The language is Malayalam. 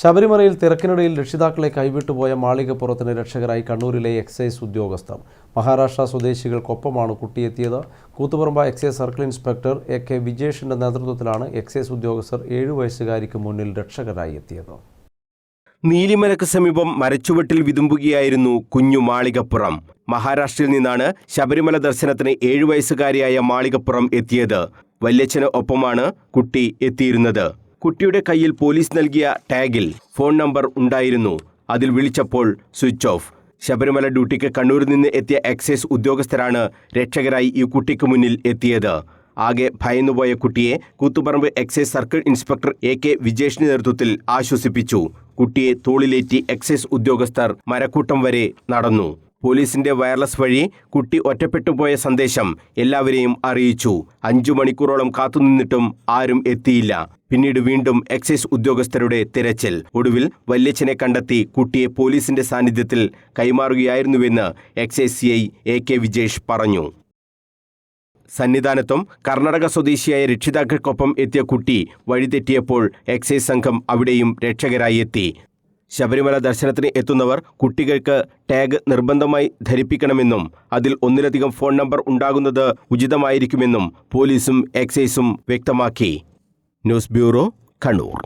ശബരിമലയിൽ തിരക്കിനിടയിൽ രക്ഷിതാക്കളെ കൈവിട്ടുപോയ മാളികപ്പുറത്തിന് രക്ഷകരായി കണ്ണൂരിലെ എക്സൈസ് ഉദ്യോഗസ്ഥർ. മഹാരാഷ്ട്ര സ്വദേശികൾക്കൊപ്പമാണ് കുട്ടിയെത്തിയത്. Koothuparamba excise circle inspector AK വിജേഷിന്റെ നേതൃത്വത്തിലാണ് എക്സൈസ് ഉദ്യോഗസ്ഥർ 7 വയസ്സുകാരിക്ക് മുന്നിൽ രക്ഷകരായി എത്തിയത്. നീലിമലക്ക് സമീപം മരച്ചുവട്ടിൽ വിതുമ്പുകയായിരുന്നു കുഞ്ഞു മാളികപ്പുറം. മഹാരാഷ്ട്രയിൽ നിന്നാണ് ശബരിമല ദർശനത്തിന് 7 വയസ്സുകാരിയായ മാളികപ്പുറം എത്തിയത്. വല്യച്ഛന് ഒപ്പമാണ് കുട്ടി എത്തിയിരുന്നത്. കുട്ടിയുടെ കയ്യിൽ പോലീസ് നൽകിയ ടാഗിൽ ഫോൺ നമ്പർ ഉണ്ടായിരുന്നു. അതിൽ വിളിച്ചപ്പോൾ സ്വിച്ച് ഓഫ്. ശബരിമല ഡ്യൂട്ടിക്ക് കണ്ണൂരിൽ നിന്ന് എത്തിയ എക്സൈസ് ഉദ്യോഗസ്ഥരാണ് രക്ഷകരായി ഈ കുട്ടിക്ക് മുന്നിൽ എത്തിയത്. ആകെ ഭയന്നുപോയ കുട്ടിയെ Koothuparamba excise circle inspector AK വിജേഷിന്റെ നേതൃത്വത്തിൽ ആശ്വസിപ്പിച്ചു. കുട്ടിയെ തോളിലേറ്റി എക്സൈസ് ഉദ്യോഗസ്ഥർ മരക്കൂട്ടം വരെ നടന്നു. പോലീസിന്റെ വയർലെസ് വഴി കുട്ടി ഒറ്റപ്പെട്ടുപോയ സന്ദേശം എല്ലാവരെയും അറിയിച്ചു. 5 മണിക്കൂറോളം കാത്തുനിന്നിട്ടും ആരും എത്തിയില്ല. പിന്നീട് വീണ്ടും എക്സൈസ് ഉദ്യോഗസ്ഥരുടെ തിരച്ചിൽ. ഒടുവിൽ വല്യച്ഛനെ കണ്ടെത്തി കുട്ടിയെ പോലീസിന്റെ സാന്നിധ്യത്തിൽ കൈമാറുകയായിരുന്നുവെന്ന് എക്സൈസ് CI AK വിജേഷ് പറഞ്ഞു. സന്നിധാനത്തും കർണാടക സ്വദേശിയായ രക്ഷിതാക്കൾക്കൊപ്പം എത്തിയ കുട്ടി വഴിതെറ്റിയപ്പോൾ എക്സൈസ് സംഘം അവിടെയും രക്ഷകരായി എത്തി. ശബരിമല ദർശനത്തിന് എത്തുന്നവർ കുട്ടികൾക്ക് ടാഗ് നിർബന്ധമായി ധരിപ്പിക്കണമെന്നും അതിൽ ഒന്നിലധികം ഫോൺ നമ്പർ ഉണ്ടാകുന്നത് ഉചിതമായിരിക്കുമെന്നും പോലീസും എക്സൈസും വ്യക്തമാക്കി. News bureau, Kannur.